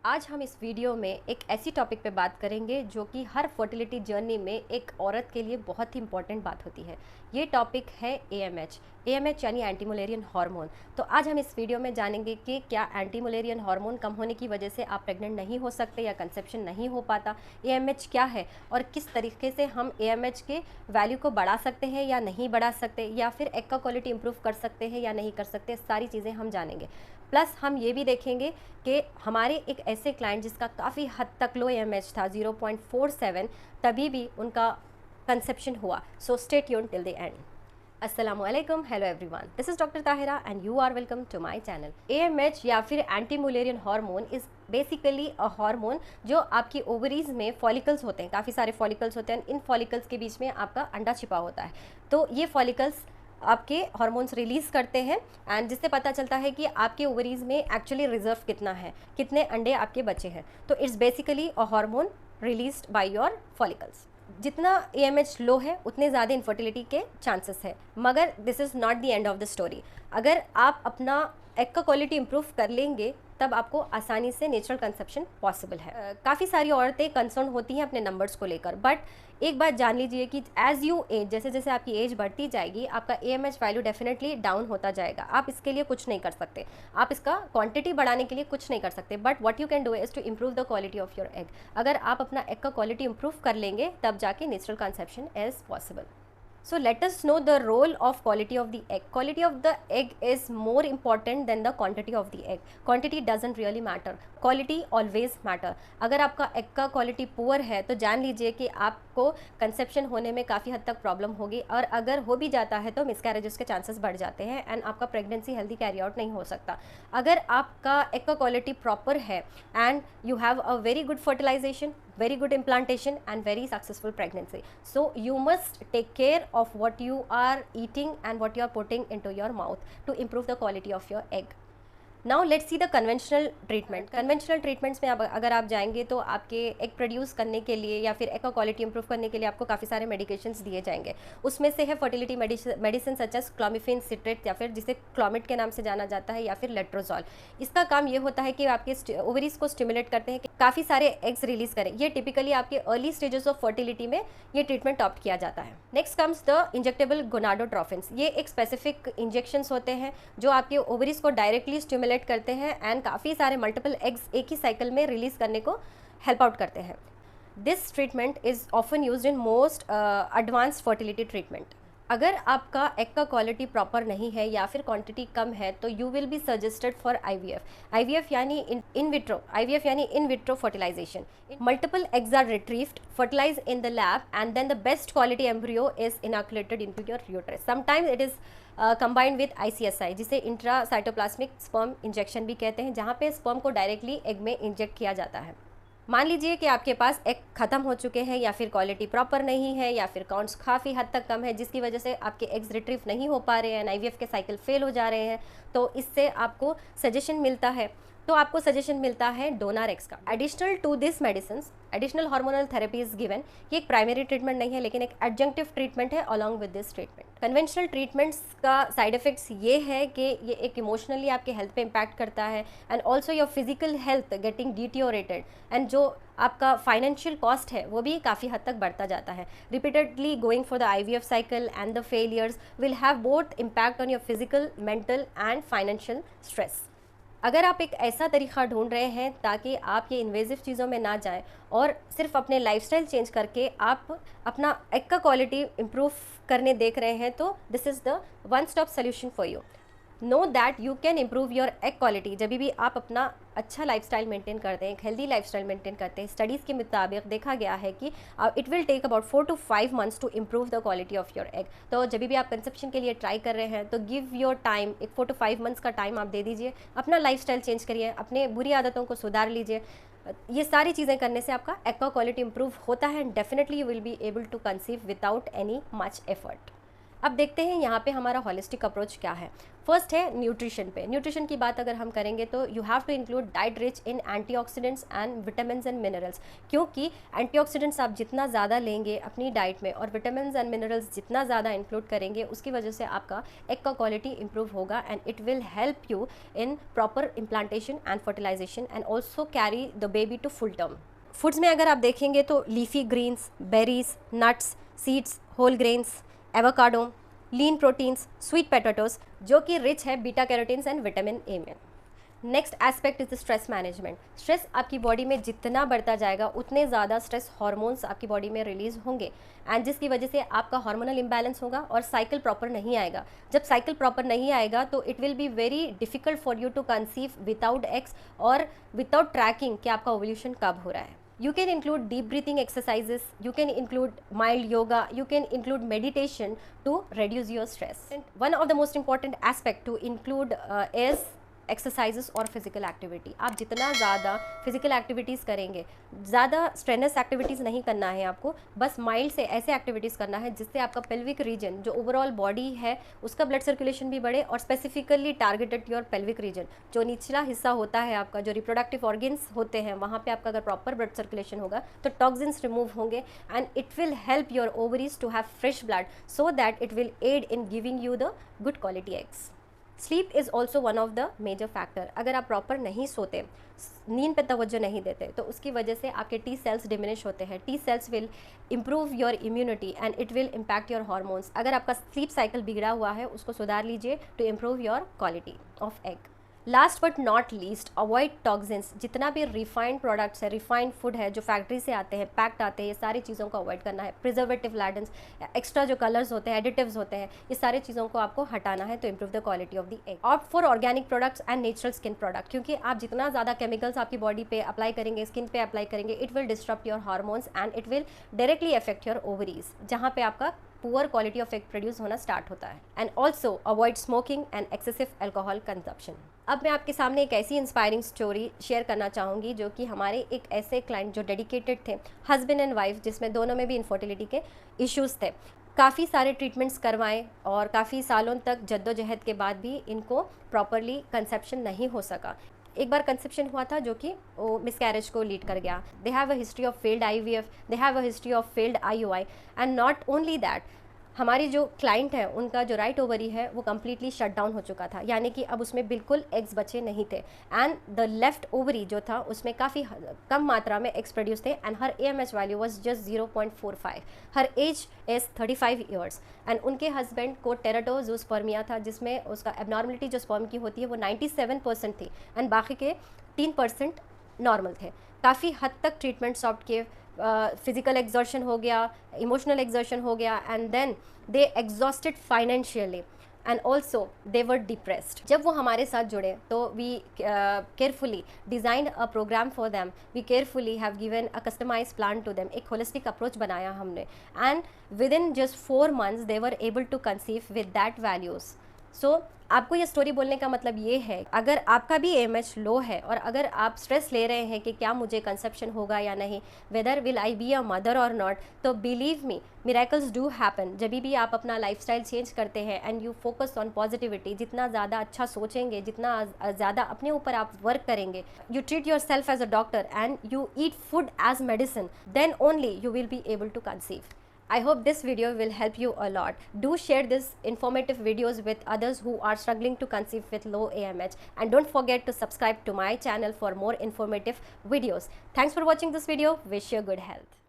आज हम इस वीडियो में एक ऐसी टॉपिक पे बात करेंगे जो कि हर फर्टिलिटी जर्नी में एक औरत के लिए बहुत ही इंपॉर्टेंट बात होती है। ये टॉपिक है एएमएच यानी एंटी मुलेरियन हार्मोन। तो आज हम इस वीडियो में जानेंगे कि क्या एंटी मुलेरियन हार्मोन कम होने की वजह से आप प्रेग्नेंट नहीं हो सकते या कंसेप्शन नहीं हो पाता, एएमएच क्या है और किस तरीके से हम एएमएच के वैल्यू को बढ़ा सकते हैं या नहीं बढ़ा सकते, या फिर एग का क्वालिटी इंप्रूव कर सकते हैं या नहीं कर सकते। सारी चीज़ें हम जानेंगे। प्लस हम ये भी देखेंगे कि हमारे एक ऐसे क्लाइंट जिसका काफ़ी हद तक लो एएमएच था 0.47, तभी भी उनका कंसेप्शन हुआ। So stay tuned till the end. अस्सलामुअलैकुम, hello everyone, this is doctor Tahira and you are welcome to my channel. AMH या फिर anti Mullerian hormone is basically a hormone जो आपकी ओवरीज में फॉलिकल्स होते हैं, काफ़ी सारे फॉलिकल्स होते हैं। इन फॉलिकल्स के बीच में आपका अंडा छिपा होता है। तो ये फॉलिकल्स आपके हार्मोन्स रिलीज़ करते हैं एंड जिससे पता चलता है कि आपके ओवरीज में एक्चुअली रिजर्व कितना है, कितने अंडे आपके बचे हैं। तो it's basically a hormone released by your follicles. जितना एएमएच लो है उतने ज़्यादा इनफर्टिलिटी के चांसेस है, मगर this is not the end of the story. अगर आप अपना एग का क्वालिटी इंप्रूव कर लेंगे तब आपको आसानी से नेचुरल कंसेप्शन पॉसिबल है। काफ़ी सारी औरतें कंसर्न होती हैं अपने नंबर्स को लेकर, बट एक बात जान लीजिए कि एज यू एज, जैसे जैसे आपकी एज बढ़ती जाएगी आपका एएमएच वैल्यू डेफिनेटली डाउन होता जाएगा। आप इसके लिए कुछ नहीं कर सकते, आप इसका क्वांटिटी बढ़ाने के लिए कुछ नहीं कर सकते, but what you can do is to improve the quality of your egg. अगर आप अपना एग का क्वालिटी इंप्रूव कर लेंगे तब जाके natural conception is possible. So let us know the role of quality of the egg. Quality of the egg is more important than the quantity of the egg. Quantity doesn't really matter. Quality always matter. अगर आपका egg का quality poor है तो जान लीजिए कि आपको conception होने में काफ़ी हद तक problem होगी, और अगर हो भी जाता है तो miscarriages के chances बढ़ जाते हैं एंड आपका pregnancy healthy carry out नहीं हो सकता। अगर आपका egg का quality proper है and you have a very good fertilization, very good implantation and very successful pregnancy, so you must take care of what you are eating and what you are putting into your mouth to improve the quality of your egg. Now let's see the conventional treatment. Conventional treatments में अगर आप जाएंगे तो आपके egg produce करने के लिए या फिर एग का क्वालिटी इंप्रूव करने के लिए आपको काफ़ी सारे मेडिकेशंस दिए जाएंगे। उसमें से है fertility medicine such as clomiphene citrate, या फिर जिसे क्लोमिट के नाम से जाना जाता है, या फिर लेट्रोजॉल। इसका काम ये होता है कि आपके ओवरीज को स्टिमुलेट करते हैं कि काफ़ी सारे एग्स रिलीज करें। ये टिपिकली आपके अर्ली स्टेजेस ऑफ फर्टिलिटी में ये ट्रीटमेंट ऑप्ट किया जाता है। Next comes the injectable gonadotrophins. ये एक स्पेसिफिक इंजेक्शंस होते हैं जो आपके ओवरीज को डायरेक्टली स्टिमुलेट करते हैं एंड काफ़ी सारे मल्टीपल एग्स एक ही साइकिल में रिलीज करने को हेल्प आउट करते हैं। This treatment is often used in most advanced fertility treatment. अगर आपका एग का क्वालिटी प्रॉपर नहीं है या फिर क्वांटिटी कम है तो you will be suggested for IVF यानी in vitro fertilisation. Multiple eggs are retrieved, fertilized in the lab, and then the best quality embryo is inoculated into your uterus. Sometimes it is combined with ICSI, जिसे intracytoplasmic sperm injection भी कहते हैं, जहाँ पे sperm को directly egg में inject किया जाता है। मान लीजिए कि आपके पास एग ख़त्म हो चुके हैं या फिर क्वालिटी प्रॉपर नहीं है या फिर काउंट्स काफ़ी हद तक कम है, जिसकी वजह से आपके एग्स रिट्रीव नहीं हो पा रहे हैं, आईवीएफ के साइकिल फेल हो जा रहे हैं, तो इससे आपको सजेशन मिलता है डोनर एग्स का। Additional to this medicine additional hormonal therapy is given. ये एक प्राइमरी ट्रीटमेंट नहीं है लेकिन एक एडजंक्टिव ट्रीटमेंट है along with this treatment. Conventional treatments का साइड इफेक्ट्स ये है कि ये एक इमोशनली आपके हेल्थ पे इम्पैक्ट करता है and also your physical health getting deteriorated, and जो आपका फाइनेंशियल कॉस्ट है वो भी काफ़ी हद तक बढ़ता जाता है। Repeatedly going for the IVF cycle and the failures will have both impact on your physical, mental and financial stress. अगर आप एक ऐसा तरीक़ा ढूंढ रहे हैं ताकि आप ये इन्वेजिव चीज़ों में ना जाएं और सिर्फ अपने लाइफस्टाइल चेंज करके आप अपना एग का क्वालिटी इम्प्रूव करने देख रहे हैं, तो this is the one stop solution for you. Know that you can improve your egg quality जब भी आप अपना अच्छा लाइफस्टाइल मेंटेन करते हैं, एक हेल्दी लाइफस्टाइल मेंटेन करते हैं। स्टडीज़ के मुताबिक देखा गया है कि it will take about 4 to 5 months to improve the quality of your egg. तो जब भी आप कंसेप्शन के लिए ट्राई कर रहे हैं तो गिव योर टाइम, एक 4 to 5 months का टाइम आप दे दीजिए, अपना लाइफस्टाइल चेंज करिए, अपने बुरी आदतों को सुधार लीजिए। ये सारी चीज़ें करने से आपका एग का क्वालिटी इंप्रूव होता है and definitely you will be able to conceive without any much effort. अब देखते हैं यहाँ पे हमारा होलिस्टिक अप्रोच क्या है। फर्स्ट है न्यूट्रिशन पे। न्यूट्रिशन की बात अगर हम करेंगे तो you have to include diet rich in antioxidants and vitamin and minerals, क्योंकि एंटीऑक्सीडेंट्स आप जितना ज़्यादा लेंगे अपनी डाइट में और विटामिन एंड मिनरल्स जितना ज़्यादा इंक्लूड करेंगे उसकी वजह से आपका एग का क्वालिटी इंप्रूव होगा and it will help you in proper implantation and fertilisation and also carry the baby to full term. Foods में अगर आप देखेंगे तो leafy greens, berries, nuts, seeds, whole grains, avocado, lean proteins, sweet potatoes जो कि rich है beta carotenes and vitamin A में। Next aspect is the stress management. Stress आपकी बॉडी में जितना बढ़ता जाएगा उतने ज़्यादा स्ट्रेस हार्मोन्स आपकी बॉडी में रिलीज होंगे एंड जिसकी वजह से आपका हार्मोनल इम्बैलेंस होगा और साइकिल प्रॉपर नहीं आएगा। जब साइकिल प्रॉपर नहीं आएगा तो it will be very difficult for you to conceive without eggs और विदाउट ट्रैकिंग कि आपका ओव्यूलेशन कब हो रहा है। You can include deep breathing exercises, you can include mild yoga, you can include meditation to reduce your stress. And one of the most important aspect to include is exercises और physical activity. आप जितना ज़्यादा physical activities करेंगे, ज़्यादा strenuous activities नहीं करना है आपको, बस माइल्ड से ऐसे एक्टिविटीज़ करना है जिससे आपका पेल्विक रीजन जो ओवरऑल बॉडी है उसका ब्लड सर्कुलेशन भी बढ़े और specifically targeted your pelvic region जो निचला हिस्सा होता है आपका, जो रिप्रोडक्टिव ऑर्गन्स होते हैं वहाँ पे आपका अगर प्रॉपर ब्लड सर्कुलेशन होगा तो टॉक्सिन्स रिमूव होंगे and it will help your ovaries to have fresh blood so that it will aid in giving you the good quality eggs. Sleep is also one of the major factor. अगर आप proper नहीं सोते, नींद पे तवज्जो नहीं देते तो उसकी वजह से आपके टी सेल्स डिमिनिश होते हैं। T cells will improve your immunity and it will impact your hormones. अगर आपका स्लीप साइकिल बिगड़ा हुआ है उसको सुधार लीजिए to improve your quality of egg. Last but not least, avoid toxins. जितना भी रिफाइंड प्रोडक्ट्स है, रिफाइंड फूड है जो फैक्ट्री से आते हैं, पैक्ड आते हैं, ये सारी चीज़ों को अवॉइड करना है। प्रिजर्वेटिव लैडेंस, एक्स्ट्रा जो कलर्स होते हैं, एडिटिव्स होते हैं, ये सारी चीज़ों को आपको हटाना है तो improve the quality of the egg. Opt for organic products and natural skin product, क्योंकि आप जितना ज़्यादा केमिकल्स आपकी बॉडी पे अप्लाई करेंगे, स्किन पे अप्लाई करेंगे, it will disturb your hormones and it will directly affect your ovaries जहाँ पे आपका poor quality of egg produce होना स्टार्ट होता है। And also avoid smoking and excessive alcohol consumption. अब मैं आपके सामने एक ऐसी इंस्पायरिंग स्टोरी शेयर करना चाहूँगी जो कि हमारे एक ऐसे क्लाइंट जो डेडिकेटेड थे, हस्बैंड एंड वाइफ, जिसमें दोनों में भी इनफर्टिलिटी के इश्यूज़ थे। काफ़ी सारे ट्रीटमेंट्स करवाएं और काफ़ी सालों तक जद्दोजहद के बाद भी इनको प्रॉपरली कंसेप्शन नहीं हो सका। एक बार कंसेप्शन हुआ था जो कि वो मिसकैरेज को लीड कर गया। They have a history of failed IVF, they have a history of failed IUI and not only that, हमारी जो क्लाइंट है उनका जो राइट ओवरी है वो कम्प्लीटली शट डाउन हो चुका था, यानी कि अब उसमें बिल्कुल एग्स बचे नहीं थे एंड द लेफ्ट ओवरी जो था उसमें काफ़ी कम मात्रा में एग्स प्रोड्यूस थे and her AMH value was just 0.45। Her age is 35 years and उनके हस्बैंड को टेराटोजूस्पर्मिया था जिसमें उसका एबनॉर्मलिटी जो स्पर्म की होती है वो 97% थी एंड बाकी के 3% नॉर्मल थे। काफ़ी हद तक ट्रीटमेंट सॉफ्ट के, फिजिकल एग्जॉर्शन हो गया, इमोशनल एग्जॉर्शन हो गया and then they exhausted financially and also they were depressed. जब वो हमारे साथ जुड़े तो we carefully designed a programme for them, we carefully have given a customise plan to them. एक होलिस्टिक अप्रोच बनाया हमने and within just 4 months they were able to conceive with that values. So आपको ये story बोलने का मतलब ये है, अगर आपका भी AMH लो है और अगर आप स्ट्रेस ले रहे हैं कि क्या मुझे कंसेप्शन होगा या नहीं, whether will I be a mother और नॉट, तो believe me miracles do happen. जब भी आप अपना लाइफस्टाइल चेंज करते हैं and you focus on positivity, जितना ज़्यादा अच्छा सोचेंगे, जितना ज़्यादा अपने ऊपर आप वर्क करेंगे, you treat yourself as a doctor and you eat food as medicine, then only you will be able to conceive. I hope this video will help you a lot. Do share this informative videos with others who are struggling to conceive with low AMH, and don't forget to subscribe to my channel for more informative videos. Thanks for watching this video. Wish you good health.